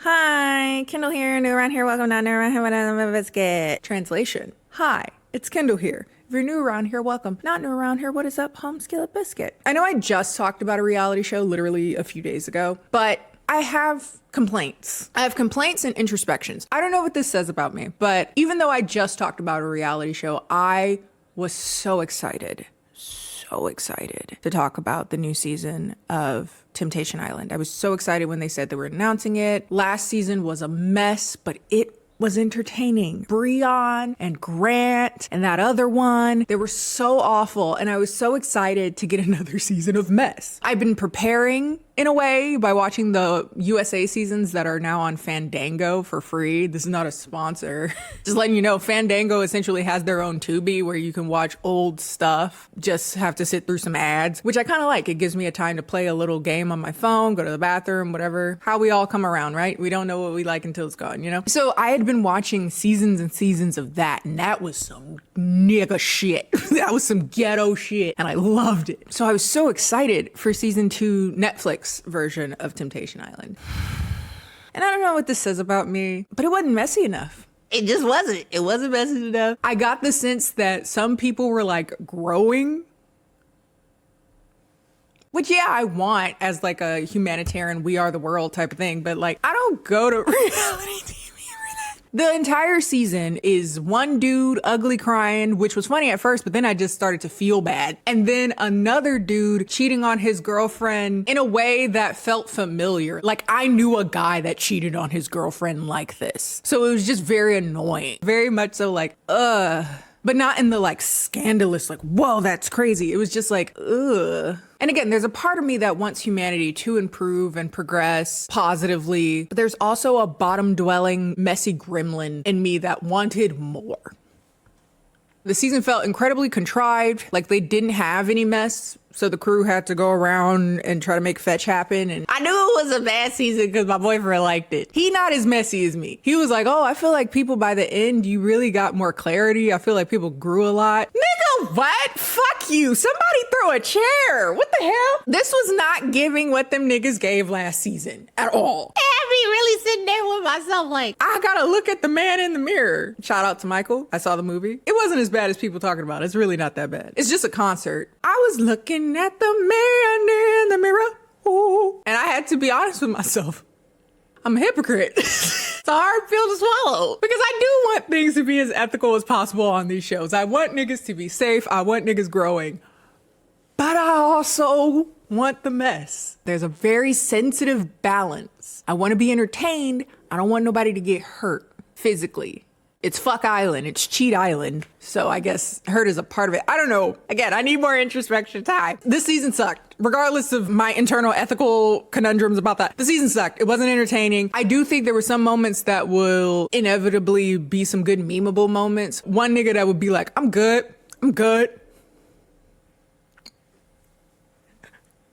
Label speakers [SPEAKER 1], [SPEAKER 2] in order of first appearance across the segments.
[SPEAKER 1] Hi, Kendall here, new around here, welcome down, new around here, whatever, biscuit. Translation. Hi, it's Kendall here. If you're new around here, welcome. Not new around here, what is up, home skillet biscuit? I know I just talked about a reality show literally a few days ago, but I have complaints. I have complaints and introspections. I don't know what this says about me, but even though I just talked about a reality show, I was so excited to talk about the new season of Temptation Island. I was so excited when they said they were announcing it. Last season was a mess, but it was entertaining. Breon and Grant and that other one, they were so awful, and I was so excited to get another season of mess. I've been preparing in a way by watching the USA seasons that are now on Fandango for free. This is not a sponsor. Just letting you know, Fandango essentially has their own Tubi where you can watch old stuff, just have to sit through some ads, which I kind of like. It gives me a time to play a little game on my phone, go to the bathroom, whatever. How we all come around, right? We don't know what we like until it's gone, you know? So I had been watching seasons and seasons of that, and that was some nigga shit. That was some ghetto shit, and I loved it. So I was so excited for season 2 Netflix version of Temptation Island. And I don't know what this says about me, but it wasn't messy enough. It just wasn't. It wasn't messy enough. I got the sense that some people were like growing, which yeah, I want as like a humanitarian, we are the world type of thing, but like I don't go to reality TV. The entire season is one dude ugly crying, which was funny at first, but then I just started to feel bad. And then another dude cheating on his girlfriend in a way that felt familiar. Like I knew a guy that cheated on his girlfriend like this. So it was just very annoying. Very much so like, but not in the like scandalous, like, whoa, that's crazy. It was just like, ugh. And again, there's a part of me that wants humanity to improve and progress positively, but there's also a bottom-dwelling, messy gremlin in me that wanted more. The season felt incredibly contrived, like they didn't have any mess, so the crew had to go around and try to make fetch happen. And I knew it was a bad season because my boyfriend liked it. He not as messy as me. He was like, oh, I feel like people by the end, you really got more clarity. I feel like people grew a lot. Nigga, what? Fuck you. Somebody throw a chair. What the hell? This was not giving what them niggas gave last season at all. And me really sitting there with myself like, I gotta look at the man in the mirror. Shout out to Michael. I saw the movie. It wasn't as bad as people talking about. It's really not that bad. It's just a concert. I was looking at the man in the mirror. Ooh. And I had to be honest with myself. I'm a hypocrite. It's a hard pill to swallow because I do want things to be as ethical as possible on these shows. I want niggas to be safe. I want niggas growing, but I also want the mess. There's a very sensitive balance. I want to be entertained. I don't want nobody to get hurt physically. It's fuck island. It's cheat island. So I guess hurt is a part of it. I don't know. Again, I need more introspection time. This season sucked. Regardless of my internal ethical conundrums about that, the season sucked. It wasn't entertaining. I do think there were some moments that will inevitably be some good memeable moments. One nigga that would be like, I'm good.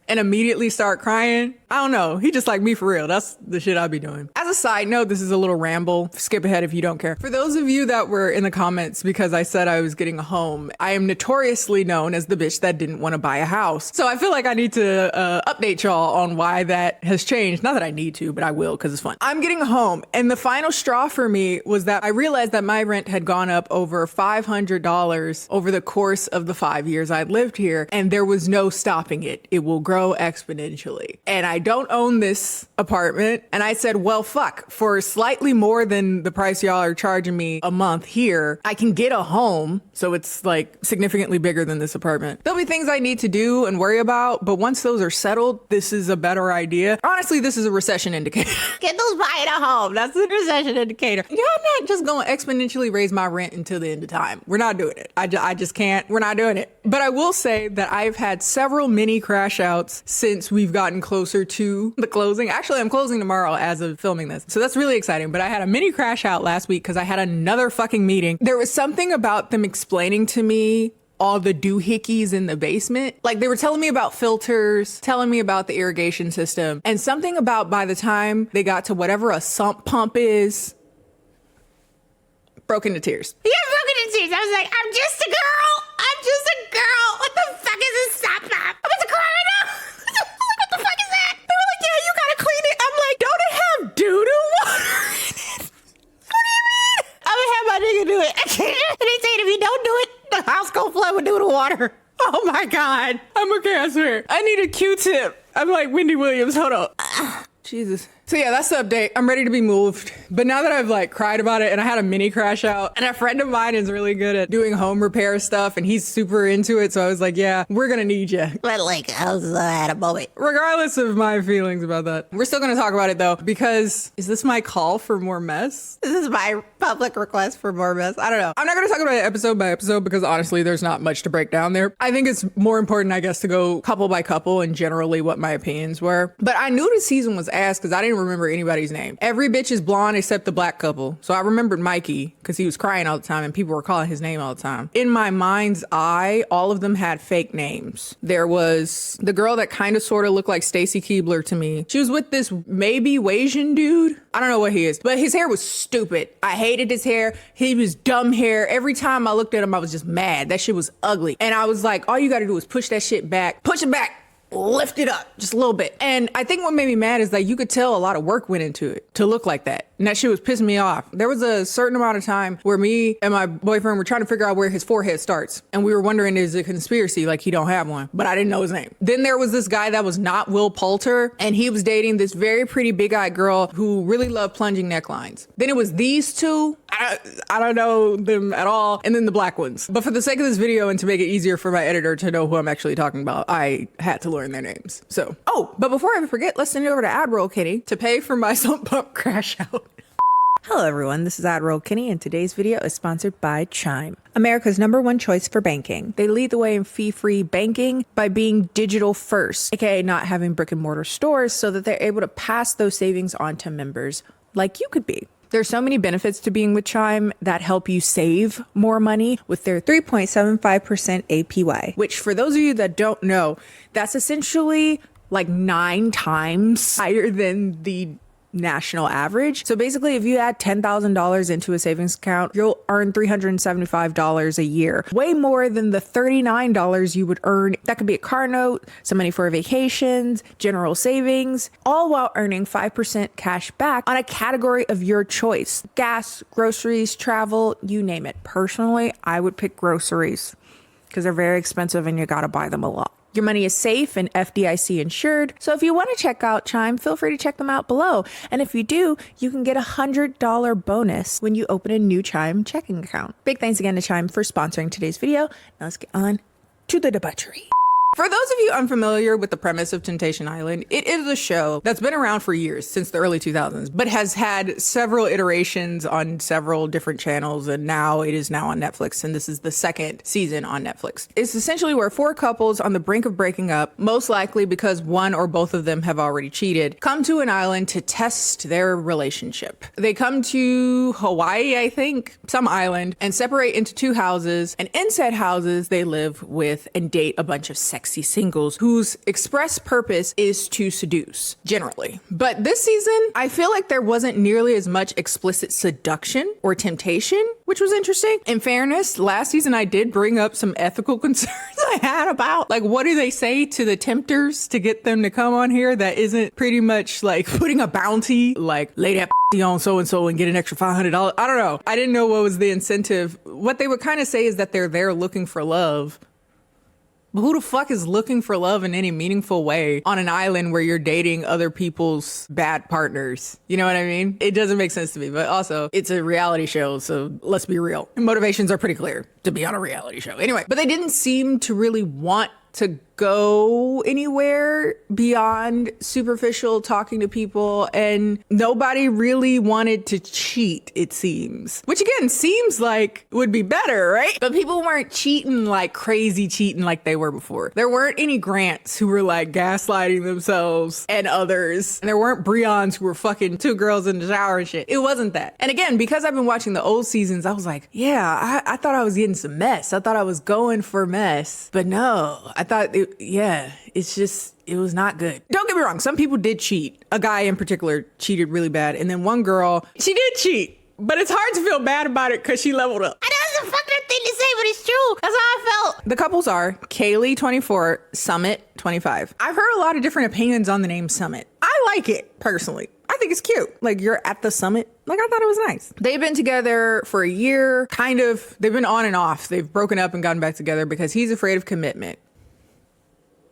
[SPEAKER 1] And immediately start crying. I don't know. He just like me for real. That's the shit I'd be doing. As a side note, this is a little ramble. Skip ahead if you don't care. For those of you that were in the comments because I said I was getting a home, I am notoriously known as the bitch that didn't want to buy a house. So I feel like I need to update y'all on why that has changed. Not that I need to, but I will because it's fun. I'm getting a home. And the final straw for me was that I realized that my rent had gone up over $500 over the course of the 5 years I'd lived here. And there was no stopping it. It will grow exponentially. And I don't own this apartment. And I said, well, fuck, for slightly more than the price y'all are charging me a month here, I can get a home. So it's like significantly bigger than this apartment. There'll be things I need to do and worry about, but once those are settled, this is a better idea. Honestly, this is a recession indicator. Get those buying a home. That's a recession indicator. Yeah, I'm not just going to exponentially raise my rent until the end of time. We're not doing it. I just can't. We're not doing it. But I will say that I've had several mini crash outs since we've gotten closer to the closing. Actually, I'm closing tomorrow as of filming this. So that's really exciting. But I had a mini crash out last week because I had another fucking meeting. There was something about them explaining to me all the doohickeys in the basement. Like they were telling me about filters, telling me about the irrigation system, and something about by the time they got to whatever a sump pump is, broke into tears. Yeah, broke into tears. I was like, I'm just a girl. What the fuck is this sump pump? I'm about to cry right now. What the fuck is that? They were like, yeah, you gotta clean it. I'm like, don't it have doo-doo? water. Oh my God. I'm okay, I swear. I need a Q-tip. I'm like Wendy Williams. Hold on. Jesus. So yeah, that's the update. I'm ready to be moved. But now that I've like cried about it and I had a mini crash out, and a friend of mine is really good at doing home repair stuff and he's super into it. So I was like, yeah, we're going to need you.
[SPEAKER 2] But like, I was at a moment.
[SPEAKER 1] Regardless of my feelings about that. We're still going to talk about it though, because is this my call for more mess?
[SPEAKER 2] This is my public request for more mess.
[SPEAKER 1] I don't know. I'm not going to talk about it episode by episode because honestly, there's not much to break down there. I think it's more important, I guess, to go couple by couple and generally what my opinions were. But I knew this season was ass because I didn't remember anybody's name. Every bitch is blonde except the black couple. So I remembered Mikey because he was crying all the time and people were calling his name all the time. In my mind's eye, all of them had fake names. There was the girl that kind of sort of looked like Stacy Keibler to me. She was with this maybe Asian dude. I don't know what he is, but his hair was stupid. I hated his hair. He was dumb hair. Every time I looked at him, I was just mad. That shit was ugly. And I was like, all you got to do is push that shit back. Push it back. Lift it up just a little bit. And I think what made me mad is that you could tell a lot of work went into it to look like that. And that shit was pissing me off. There was a certain amount of time where me and my boyfriend were trying to figure out where his forehead starts. And we were wondering, is it a conspiracy? Like he don't have one, but I didn't know his name. Then there was this guy that was not Will Poulter and he was dating this very pretty big-eyed girl who really loved plunging necklines. Then it was these two. I don't know them at all. And then the black ones. But for the sake of this video and to make it easier for my editor to know who I'm actually talking about, I had to learn their names. So, but before I forget, let's send it over to Admiral Kenny to pay for my sump pump crash out.
[SPEAKER 3] Hello everyone, this is Admiral Kenny and today's video is sponsored by Chime, America's #1 choice for banking. They lead the way in fee-free banking by being digital first, aka not having brick and mortar stores so that they're able to pass those savings on to members like you could be. There's so many benefits to being with Chime that help you save more money with their 3.75% APY, which for those of you that don't know, that's essentially like 9 times higher than the national average. So basically, if you add $10,000 into a savings account, you'll earn $375 a year, way more than the $39 you would earn. That could be a car note, some money for vacations, general savings, all while earning 5% cash back on a category of your choice. Gas, groceries, travel, you name it. Personally, I would pick groceries because they're very expensive and you gotta buy them a lot. Your money is safe and FDIC insured. So if you want to check out Chime, feel free to check them out below. And if you do, you can get a $100 bonus when you open a new Chime checking account. Big thanks again to Chime for sponsoring today's video. Now let's get on to the debauchery.
[SPEAKER 1] For those of you unfamiliar with the premise of Temptation Island, it is a show that's been around for years, since the early 2000s, but has had several iterations on several different channels, and now it is now on Netflix, and this is the 2nd season on Netflix. It's essentially where 4 couples on the brink of breaking up, most likely because one or both of them have already cheated, come to an island to test their relationship. They come to Hawaii, I think, some island, and separate into 2 houses, and in said houses, they live with and date a bunch of sexy singles whose express purpose is to seduce, generally. But this season, I feel like there wasn't nearly as much explicit seduction or temptation, which was interesting. In fairness, last season I did bring up some ethical concerns I had about, like, what do they say to the tempters to get them to come on here that isn't pretty much like putting a bounty, like, lay that on so-and-so and get an extra $500. I don't know. I didn't know what was the incentive. What they would kind of say is that they're there looking for love. But who the fuck is looking for love in any meaningful way on an island where you're dating other people's bad partners? You know what I mean? It doesn't make sense to me, but also it's a reality show, so let's be real. Motivations are pretty clear to be on a reality show. Anyway, but they didn't seem to really want to go anywhere beyond superficial talking to people, and nobody really wanted to cheat, it seems. Which again, seems like would be better, right? But people weren't cheating like crazy cheating like they were before. There weren't any Grants who were like gaslighting themselves and others. And there weren't Breons who were fucking 2 girls in the shower and shit. It wasn't that. And again, because I've been watching the old seasons, I was like, yeah, I thought I was getting some mess. I thought I was going for mess. But no, I thought, it's just, it was not good. Don't get me wrong. Some people did cheat. A guy in particular cheated really bad. And then one girl, she did cheat. But it's hard to feel bad about it because she leveled up.
[SPEAKER 2] I know it's a fucked up thing to say, but it's true. That's how I felt.
[SPEAKER 1] The couples are Kaylee, 24, Summit, 25. I've heard a lot of different opinions on the name Summit. I like it, personally. I think
[SPEAKER 3] think it's cute. Like, you're at the summit. Like, I thought it was nice. They've been together for a year, kind of. They've been on and off. They've broken up and gotten back together because he's afraid of commitment.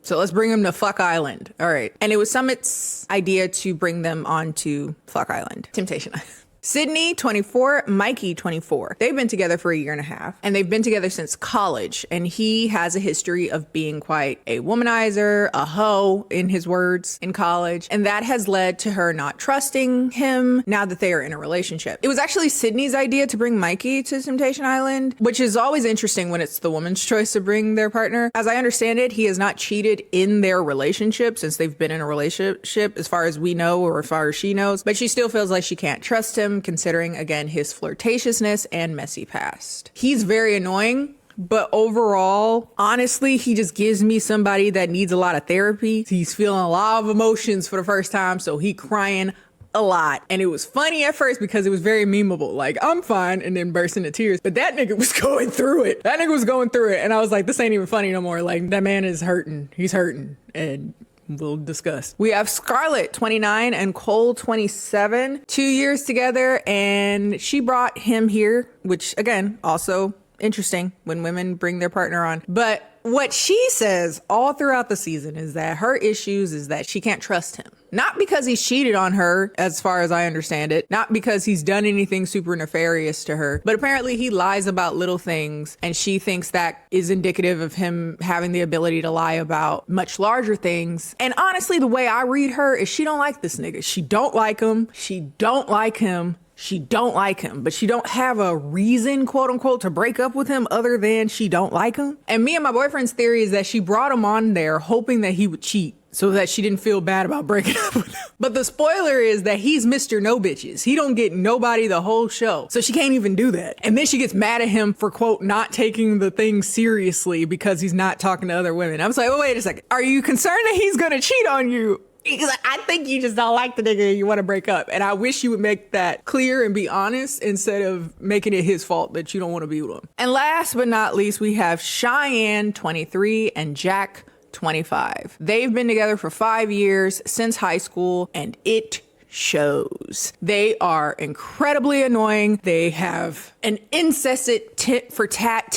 [SPEAKER 3] So let's bring him to Fuck Island. All right. And it was Summit's idea to bring them on to Fuck Island. Temptation Island. Sydney, 24, Mikey, 24. They've been together for a year and a half, and they've been together since college. And he has a history of being quite a womanizer, a hoe, in his words, in college. And that has led to her not trusting him now that they are in a relationship. It was actually Sydney's idea to bring Mikey to Temptation Island, which is always interesting when it's the woman's choice to bring their partner. As I understand it, he has not cheated in their relationship since they've been in a relationship, as far as we know, or as far as she knows. But she still feels like she can't trust him, considering, again, his flirtatiousness and messy past. He's very annoying, but overall, honestly, he just gives me somebody that needs a lot of therapy. He's feeling a lot of emotions for the first time, so he crying a lot. And it was funny at first because it was very memeable. Like, I'm fine, and then burst into tears. But that nigga was going through it. That nigga was going through it. And I was like, this ain't even funny no more. Like, that man is hurting. He's hurting. And we'll discuss. We have Scarlett, 29, and Cole, 27, 2 years together, and she brought him here, which, again, also interesting when women bring their partner on. But what she says all throughout the season is that her issues is that she can't trust him. Not because he's cheated on her, as far as I understand it. Not because he's done anything super nefarious to her. But apparently he lies about little things, and she thinks that is indicative of him having the ability to lie about much larger things. And honestly, the way I read her is she don't like this nigga. She don't like him. She don't like him. She don't like him, but she don't have a reason, quote unquote, to break up with him other than she don't like him. And me and my boyfriend's theory is that she brought him on there hoping that he would cheat so that she didn't feel bad about breaking up with him. But the spoiler is that he's Mr. No Bitches. He don't get nobody the whole show. So she can't even do that. And then she gets mad at him for, quote, not taking the thing seriously because he's not talking to other women. I was like, oh, wait a second. Are you concerned that he's gonna cheat on you? He's like, I think you just don't like the nigga and you want to break up. And I wish you would make that clear and be honest instead of making it his fault that you don't want to be with him. And last but not least, we have Cheyenne, 23, and Jack, 25. They've been together for 5 years since high school, and it shows. They are incredibly annoying. They have an incessant tit for tat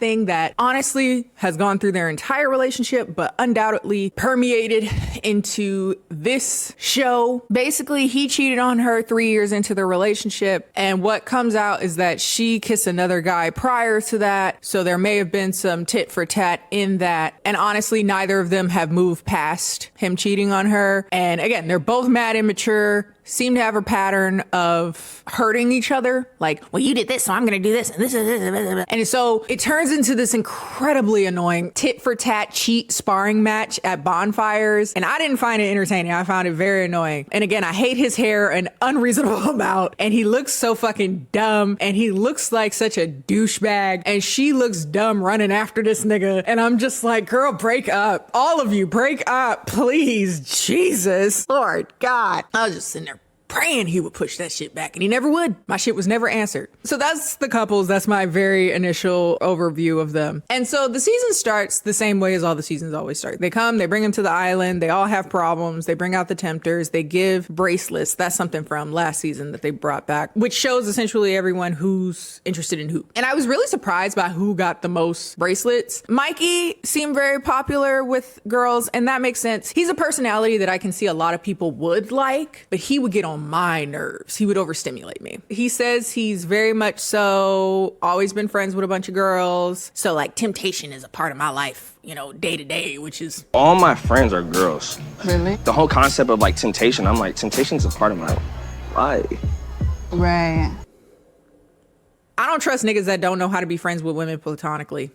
[SPEAKER 3] thing that honestly has gone through their entire relationship, but undoubtedly permeated into this show. Basically, he cheated on her 3 years into the relationship, and what comes out is that she kissed another guy prior to that, so there may have been some tit for tat in that, and honestly, neither of them have moved past him cheating on her. And again, they're both mad immature, seem to have a pattern of hurting each other. Like, well, you did this, so I'm gonna do this, and this is this. And so it turns into this incredibly annoying tit for tat cheat sparring match at bonfires. And I didn't find it entertaining. I found it very annoying. And again, I hate his hair an unreasonable amount. And he looks so fucking dumb. And he looks like such a douchebag. And she looks dumb running after this nigga. And I'm just like, girl, break up. All of you, break up, please. Jesus. Lord God. I was just sitting there praying he would push that shit back, and he never would. My shit was never answered. So that's the couples. That's my very initial overview of them. And so the season starts the same way as all the seasons always start. They come, they bring them to the island. They all have problems. They bring out the tempters. They give bracelets. That's something from last season that they brought back, which shows essentially everyone who's interested in who. And I was really surprised by who got the most bracelets. Mikey seemed very popular with girls, and that makes sense. He's a personality that I can see a lot of people would like, but he would get on my nerves. He would overstimulate me. He says he's very much so always been friends with a bunch of girls. So like temptation is a part of my life, you know, day to day, which is...
[SPEAKER 4] All my friends are girls.
[SPEAKER 2] Really?
[SPEAKER 4] The whole concept of like temptation, I'm like, temptation's a part of my life.
[SPEAKER 2] Right.
[SPEAKER 1] I don't trust niggas that don't know how to be friends with women platonically.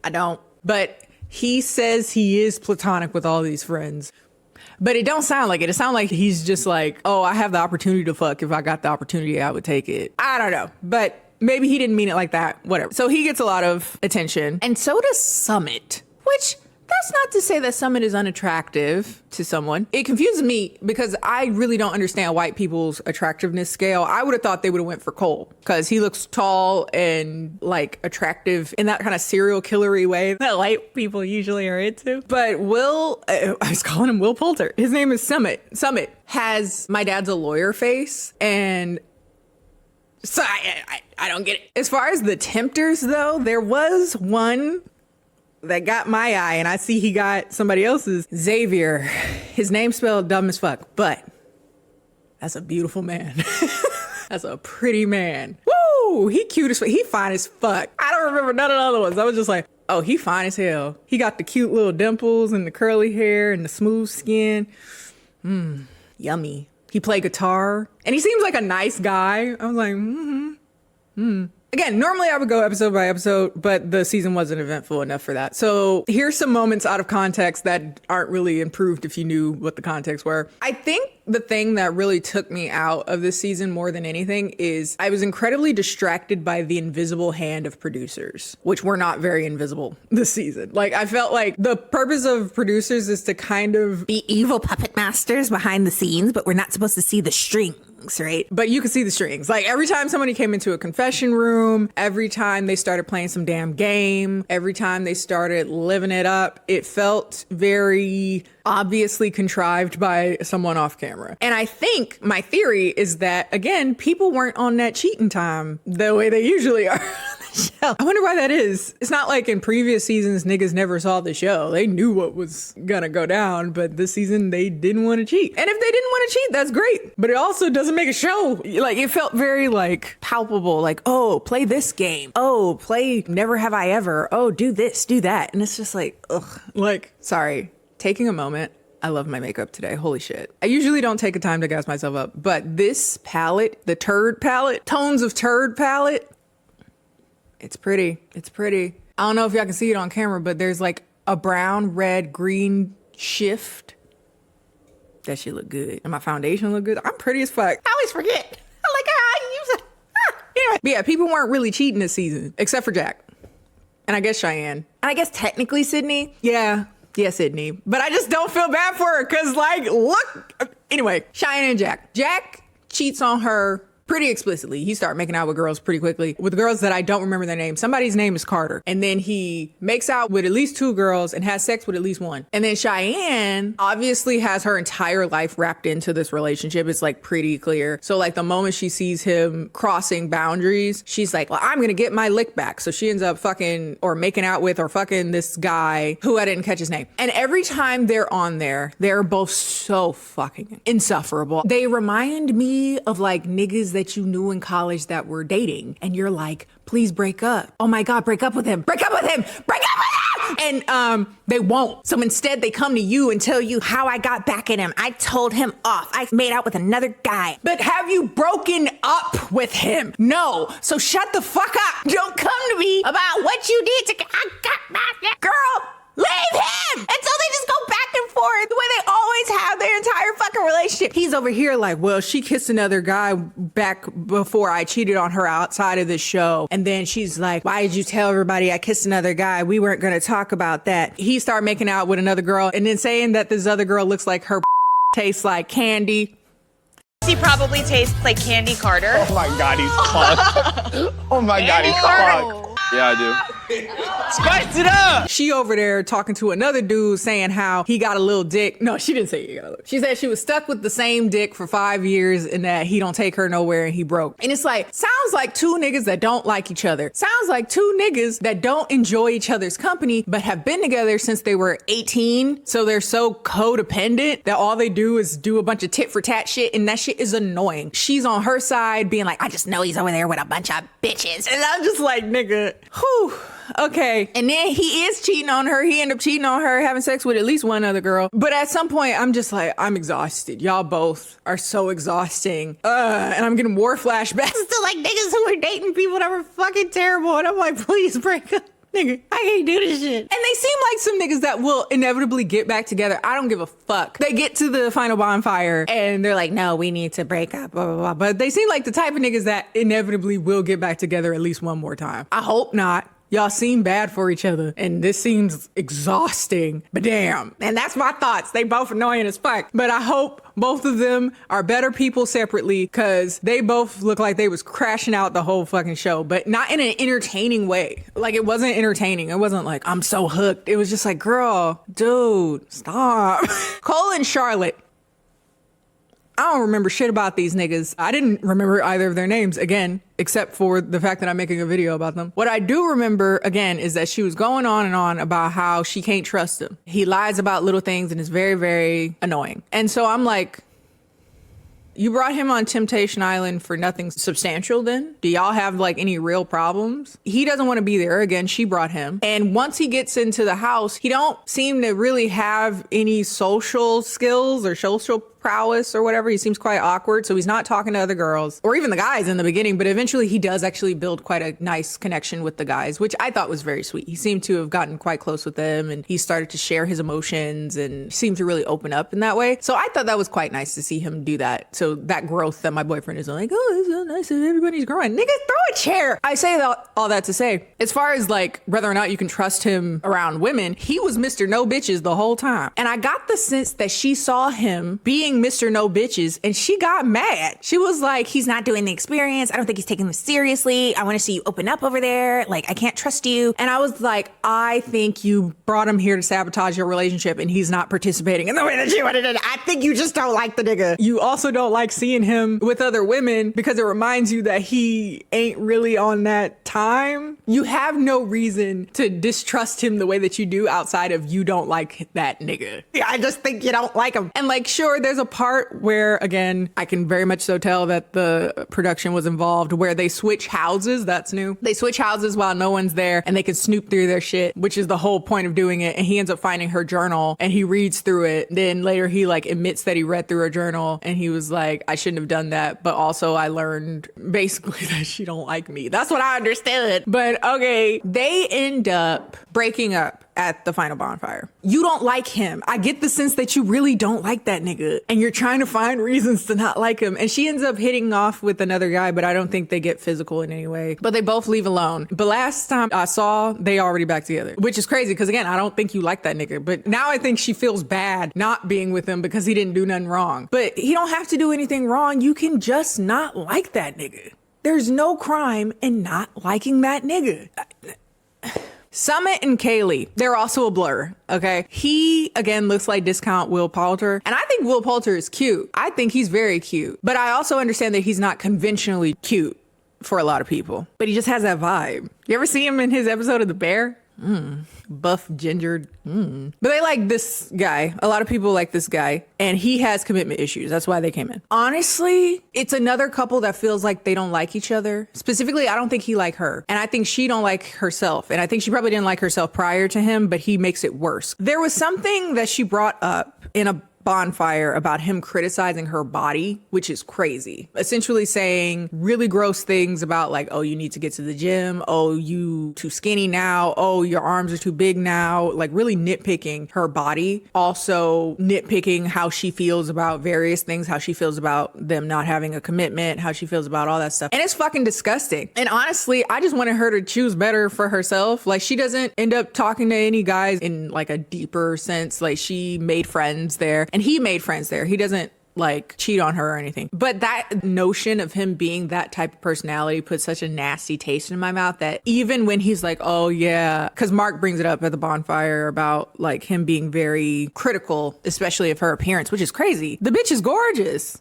[SPEAKER 1] I don't. But he says he is platonic with all these friends. But it don't sound like it. It sounds like he's just like, oh, I have the opportunity to fuck. If I got the opportunity, I would take it. I don't know. But maybe he didn't mean it like that. Whatever. So he gets a lot of attention. And so does Summit, which That's not to say that Summit is unattractive to someone. It confuses me because I really don't understand white people's attractiveness scale. I would have thought they would have went for Cole because he looks tall and like attractive in that kind of serial killery way that white people usually are into. But Will, I was calling him Will Poulter. His name is Summit. Summit has my dad's a lawyer face, and so I don't get it. As far as the tempters though, there was one that got my eye, and I see he got somebody else's. Xavier. His name's spelled dumb as fuck, but that's a beautiful man. That's a pretty man. Woo! He cute as fuck. He fine as fuck. I don't remember none of the other ones. I was just like, oh, he fine as hell. He got the cute little dimples and the curly hair and the smooth skin. Yummy. He played guitar, and he seems like a nice guy. I was like, Again, normally I would go episode by episode, but the season wasn't eventful enough for that. So here's some moments out of context that aren't really improved if you knew what the context were. I think the thing that really took me out of this season more than anything is I was incredibly distracted by the invisible hand of producers, which were not very invisible this season. Like, I felt like the purpose of producers is to kind of
[SPEAKER 2] Be evil puppet masters behind the scenes, but we're not supposed to see the strings, right?
[SPEAKER 1] But you could see the strings. Like, every time somebody came into a confession room, every time they started playing some damn game, every time they started living it up, it felt very obviously contrived by someone off camera. And I think my theory is that, again, people weren't on that cheating time the way they usually are. Show. I wonder why that is. It's not like in previous seasons niggas never saw the show. They knew what was gonna go down, but this season they didn't want to cheat. And if they didn't want to cheat, that's great. But it also doesn't make a show. Like, it felt very like palpable, like, oh, play this game. Oh, play Never Have I Ever. Oh, do this, do that. And it's just like, ugh. Like, sorry, taking a moment. I love my makeup today. Holy shit. I usually don't take a time to gas myself up, but this palette, the turd palette, tones of turd palette, it's pretty. It's pretty. I don't know if y'all can see it on camera, but there's like a brown, red, green shift. That shit look good. And my foundation look good. I'm pretty as fuck.
[SPEAKER 2] I always forget. I like how I use it.
[SPEAKER 1] Anyway, but yeah, people weren't really cheating this season, except for Jack. And I guess Cheyenne. And I guess technically Sydney. Yeah, Sydney. But I just don't feel bad for her because, like, look. Anyway, Cheyenne and Jack. Jack cheats on her pretty explicitly. He started making out with girls pretty quickly, with girls that I don't remember their name. Somebody's name is Carter. And then he makes out with at least 2 girls and has sex with at least 1. And then Cheyenne obviously has her entire life wrapped into this relationship. It's like pretty clear. So like the moment she sees him crossing boundaries, she's like, well, I'm going to get my lick back. So she ends up fucking or making out with or fucking this guy who I didn't catch his name. And every time they're on there, they're both so fucking insufferable. They remind me of like niggas that you knew in college that were dating, and you're like, please break up. Oh my God, break up with him. Break up with him. Break up with him. And they won't. So instead they come to you and tell you how I got back at him. I told him off. I made out with another guy. But have you broken up with him? No. So shut the fuck up. Don't come to me about what you did to I got back. Girl, leave him. And so they just go back and forth the way they always have their entire fucking relationship. He's over here like, well, she kissed another guy back before I cheated on her outside of the show. And then she's like, why did you tell everybody I kissed another guy? We weren't going to talk about that. He started making out with another girl and then saying that this other girl looks like her tastes like candy.
[SPEAKER 5] He probably tastes like Candy Carter.
[SPEAKER 4] Oh my God, he's fucked. Oh my God, he's fucked. Yeah, I do.
[SPEAKER 1] Spice it up! She over there talking to another dude saying how he got a little dick. No, she didn't say he got a little. She said she was stuck with the same dick for 5 years and that he don't take her nowhere and he broke. And it's like, sounds like 2 niggas that don't like each other. Sounds like 2 niggas that don't enjoy each other's company but have been together since they were 18. So they're so codependent that all they do is do a bunch of tit for tat shit, and that shit is annoying. She's on her side being like, I just know he's over there with a bunch of bitches. And I'm just like, nigga, whew. Okay. And then he is cheating on her. He ended up cheating on her, having sex with at least 1 other girl. But at some point, I'm just like, I'm exhausted. Y'all both are so exhausting. And I'm getting war flashbacks to like niggas who were dating people that were fucking terrible. And I'm like, please break up. Nigga, I can't do this shit. And they seem like some niggas that will inevitably get back together. I don't give a fuck. They get to the final bonfire and they're like, no, we need to break up, blah, blah, blah. But they seem like the type of niggas that inevitably will get back together at least 1 more time. I hope not. Y'all seem bad for each other, and this seems exhausting, but damn. And that's my thoughts. They both annoying as fuck. But I hope both of them are better people separately, because they both look like they was crashing out the whole fucking show, but not in an entertaining way. Like, it wasn't entertaining. It wasn't like, I'm so hooked. It was just like, girl, dude, stop. Cole and Charlotte. I don't remember shit about these niggas. I didn't remember either of their names, again, except for the fact that I'm making a video about them. What I do remember, again, is that she was going on and on about how she can't trust him. He lies about little things and is very, very annoying. And so I'm like, you brought him on Temptation Island for nothing substantial then? Do y'all have like any real problems? He doesn't want to be there. Again, she brought him. And once he gets into the house, he don't seem to really have any social skills or social prowess or whatever. He seems quite awkward, so he's not talking to other girls or even the guys in the beginning, but eventually he does actually build quite a nice connection with the guys, which I thought was very sweet. He seemed to have gotten quite close with them, and he started to share his emotions and seemed to really open up in that way. So I thought that was quite nice to see him do that. So that growth that my boyfriend is like, oh, it's so nice that everybody's growing. Nigga, throw a chair. I say all that to say, as far as like whether or not you can trust him around women, he was Mr. No Bitches the whole time. And I got the sense that she saw him being Mr. No Bitches and she got mad. She was like,
[SPEAKER 2] He's not doing the experience. I don't think he's taking this seriously. I want to see you open up over there. Like, I can't trust you.
[SPEAKER 1] and I was like, I think you brought him here to sabotage your relationship and he's not participating in the way that you wanted it. I think you just don't like the nigga. You also don't like seeing him with other women because it reminds you that he ain't really on that time. You have no reason to distrust him the way that you do outside of you don't like that nigga. Yeah, I just think you don't like him. And like, sure, there's a part where, again, I can very much so tell that the production was involved where they switch houses. That's new. They switch houses while no one's there and they can snoop through their shit, which is the whole point of doing it. And he ends up finding her journal and he reads through it. Then later he like admits that he read through her journal and he was like, I shouldn't have done that. But also I learned basically that she don't like me. That's what I understood. But okay, they end up breaking up at the final bonfire. You don't like him. I get the sense that you really don't like that nigga and you're trying to find reasons to not like him. And she ends up hitting off with another guy, but I don't think they get physical in any way. But they both leave alone. But last time I saw, they already back together, which is crazy because again, I don't think you like that nigga. But now I think she feels bad not being with him because he didn't do nothing wrong. But he don't have to do anything wrong. You can just not like that nigga. There's no crime in not liking that nigga. Summit and Kaylee, they're also a blur, okay? He, again, looks like discount Will Poulter. And I think Will Poulter is cute. I think he's very cute. But I also understand that he's not conventionally cute for a lot of people. But he just has that vibe. You ever see him in his episode of The Bear? Buff, gingered. But they like this guy. A lot of people like this guy. And he has commitment issues. That's why they came in. Honestly, it's another couple that feels like they don't like each other. Specifically, I don't think he like her. And I think she don't like herself. And I think she probably didn't like herself prior to him, but he makes it worse. There was something that she brought up in a bonfire about him criticizing her body, which is crazy. Essentially saying really gross things about like, oh, you need to get to the gym. Oh, you too skinny now. Oh, your arms are too big now. Like really nitpicking her body. Also nitpicking how she feels about various things, how she feels about them not having a commitment, how she feels about all that stuff. And it's fucking disgusting. And honestly, I just wanted her to choose better for herself. Like she doesn't end up talking to any guys in like a deeper sense. Like she made friends there. And he made friends there. He doesn't like cheat on her or anything. But that notion of him being that type of personality put such a nasty taste in my mouth that even when he's like, oh yeah, because Mark brings it up at the bonfire about like him being very critical, especially of her appearance, which is crazy. The bitch is gorgeous.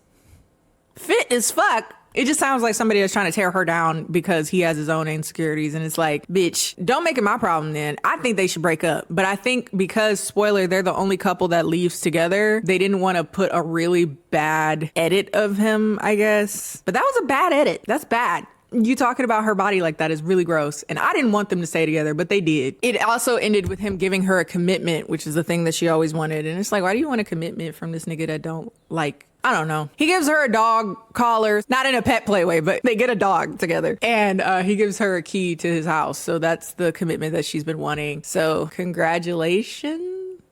[SPEAKER 1] Fit as fuck. It just sounds like somebody that's trying to tear her down because he has his own insecurities. And it's like, bitch, don't make it my problem then. I think they should break up. But I think because, spoiler, they're the only couple that leaves together, they didn't want to put a really bad edit of him, I guess. But that was a bad edit. That's bad. You talking about her body like that is really gross. And I didn't want them to stay together, but they did. It also ended with him giving her a commitment, which is the thing that she always wanted. And it's like, why do you want a commitment from this nigga that don't like, I don't know. He gives her a dog collar, not in a pet play way, but they get a dog together. And he gives her a key to his house. So that's the commitment that she's been wanting. So congratulations.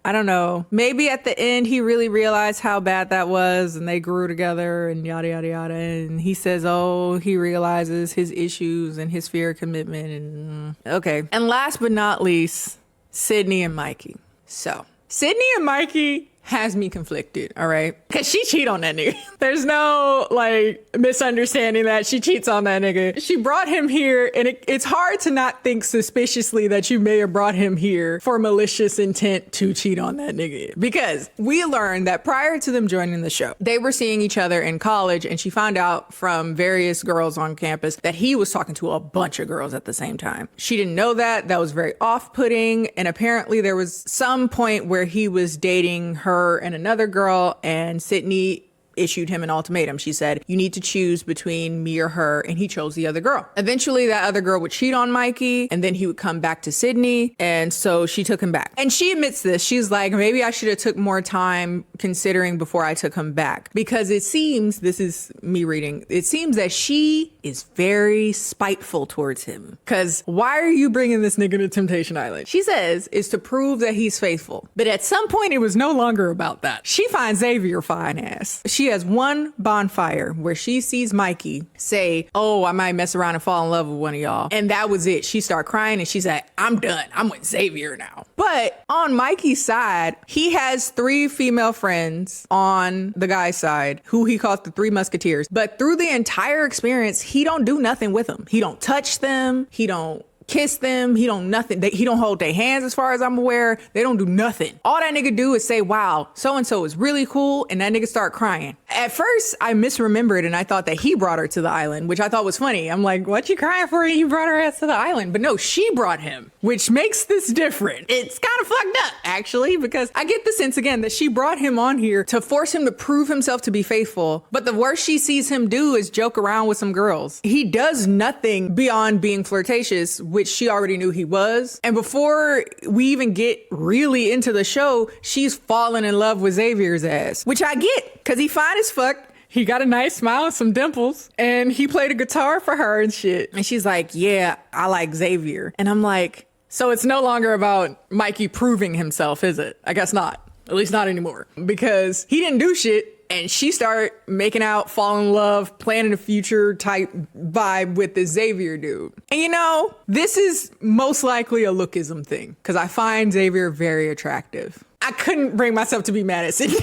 [SPEAKER 3] I don't know. Maybe at the end he really realized how bad that was and they grew together and yada, yada, yada. And he says, oh, he realizes his issues and his fear of commitment. And okay. And last but not least, Sydney and Mikey. So Sydney and Mikey has me conflicted, all right? Because she cheat on that nigga. There's no, like, misunderstanding that she cheats on that nigga. She brought him here, and it's hard to not think suspiciously that you may have brought him here for malicious intent to cheat on that nigga. Because we learned that prior to them joining the show, they were seeing each other in college, and she found out from various girls on campus that he was talking to a bunch of girls at the same time. She didn't know that. That was very off-putting, and apparently there was some point where he was dating her and another girl, and Sydney issued him an ultimatum. She said, you need to choose between me or her, and he chose the other girl. Eventually, that other girl would cheat on Mikey, and then he would come back to Sydney, and so she took him back. And she admits this. She's like, maybe I should have took more time considering before I took him back. Because it seems, this is me reading, it seems that she is very spiteful towards him. Because why are you bringing this nigga to Temptation Island? She says it's to prove that he's faithful. But at some point, it was no longer about that. She finds Xavier fine ass. She has one bonfire where she sees Mikey say, oh, I might mess around and fall in love with one of y'all. And that was it. She started crying and she's like, I'm done. I'm with Xavier now. But on Mikey's side, he has 3 female friends on the guy's side who he calls the 3 musketeers. But through the entire experience, he don't do nothing with them. He don't touch them. He don't kiss them. He don't nothing. He don't hold their hands as far as I'm aware. They don't do nothing. All that nigga do is say, wow, so-and-so is really cool. And that nigga start crying. At first, I misremembered and I thought that he brought her to the island, which I thought was funny. I'm like, what you crying for? You brought her ass to the island. But no, she brought him, which makes this different. It's kind of fucked up, actually, because I get the sense again that she brought him on here to force him to prove himself to be faithful. But the worst she sees him do is joke around with some girls. He does nothing beyond being flirtatious, which she already knew he was. And before we even get really into the show, she's falling in love with Xavier's ass, which I get because he fine as fuck. He got a nice smile and some dimples and he played a guitar for her and shit. And she's like, yeah, I like Xavier. And I'm like, so it's no longer about Mikey proving himself, is it? I guess not. At least not anymore. Because he didn't do shit. And she started making out, falling in love, planning a future type vibe with the Xavier dude. And you know, this is most likely a lookism thing because I find Xavier very attractive. I couldn't bring myself to be mad at Sydney.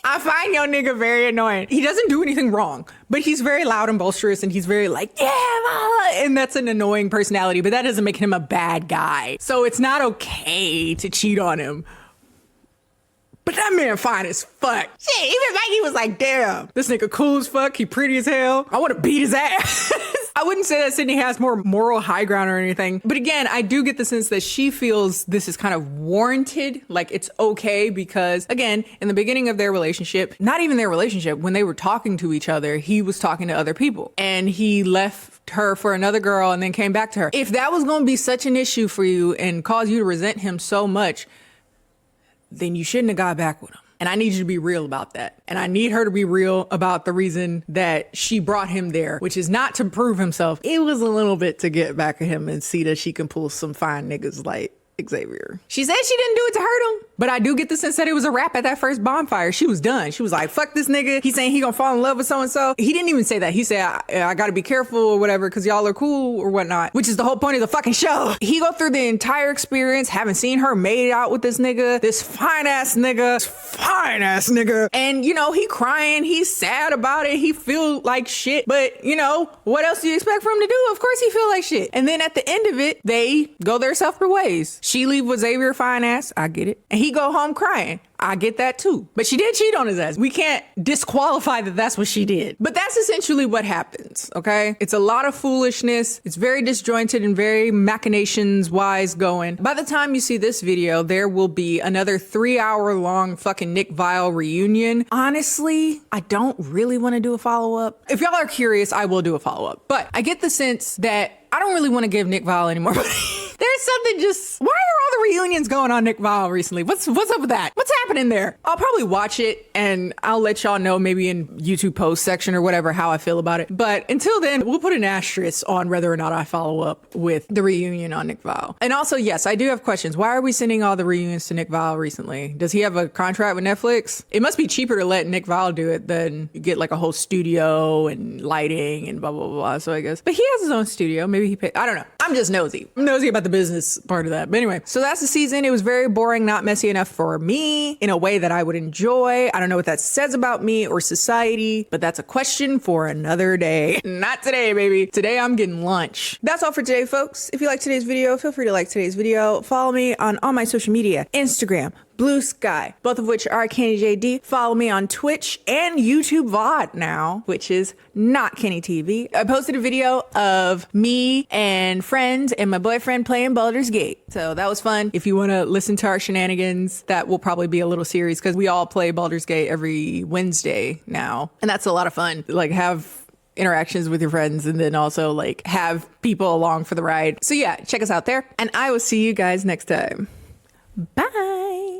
[SPEAKER 3] I find your nigga very annoying. He doesn't do anything wrong, but he's very loud and boisterous and he's very like, yeah, and that's an annoying personality, but that doesn't make him a bad guy. So it's not okay to cheat on him. But that man fine as fuck. Shit, even Mikey was like, damn, this nigga cool as fuck. He pretty as hell. I want to beat his ass. I wouldn't say that Sydney has more moral high ground or anything. But again, I do get the sense that she feels this is kind of warranted. Like it's okay because, again, in the beginning of their relationship, not even their relationship, when they were talking to each other, he was talking to other people. And he left her for another girl and then came back to her. If that was going to be such an issue for you and cause you to resent him so much, then you shouldn't have got back with him. And I need you to be real about that. And I need her to be real about the reason that she brought him there, which is not to prove himself. It was a little bit to get back at him and see that she can pull some fine niggas like Xavier. She said she didn't do it to hurt him, but I do get the sense that it was a wrap at that first bonfire. She was done. She was like, fuck this nigga. He's saying he gonna fall in love with so-and-so. He didn't even say that. He said, I gotta be careful or whatever because y'all are cool or whatnot, which is the whole point of the fucking show. He go through the entire experience, haven't seen her made out with this nigga, this fine ass nigga. And you know, he crying, he's sad about it. He feel like shit, but you know, what else do you expect from him to do? Of course he feel like shit. And then at the end of it, they go their separate ways. She leave with Xavier fine ass. I get it. And he go home crying. I get that too. But she did cheat on his ass. We can't disqualify that that's what she did. But that's essentially what happens, okay? It's a lot of foolishness. It's very disjointed and very machinations wise going. By the time you see this video, there will be another 3-hour long fucking Nick Viall reunion. Honestly, I don't really want to do a follow-up. If y'all are curious, I will do a follow-up. But I get the sense that I don't really want to give Nick Viall any more money. There's something just, why are all the reunions going on Nick Viall recently? What's up with that? What's happening
[SPEAKER 1] happening there? I'll probably watch it and I'll let y'all know maybe in YouTube post section or whatever how I feel about it. But until then, we'll put an asterisk on whether or not I follow up with the reunion on Nick Viall. And also, yes, I do have questions. Why are we sending all the reunions to Nick Viall recently? Does he have a contract with Netflix? It must be cheaper to let Nick Viall do it than you get like a whole studio and lighting and blah, blah, blah. So I guess, but he has his own studio. Maybe he paid, I don't know. I'm just nosy. I'm nosy about the business part of that. But anyway, so that's the season. It was very boring, not messy enough for me in a way that I would enjoy. I don't know what that says about me or society, but that's a question for another day. Not today, baby. Today I'm getting lunch.
[SPEAKER 3] That's all for today, folks. If you like today's video, feel free to like today's video. Follow me on all my social media, Instagram, Bluesky, both of which are KennieJD. Follow me on Twitch and YouTube VOD now, which is NotKennieTV. I posted a video of me and friends and my boyfriend playing Baldur's Gate. So that was fun. If you want to listen to our shenanigans, that will probably be a little series because we all play Baldur's Gate every Wednesday now. And that's a lot of fun. Like have interactions with your friends and then also like have people along for the ride. So yeah, check us out there and I will see you guys next time. Bye.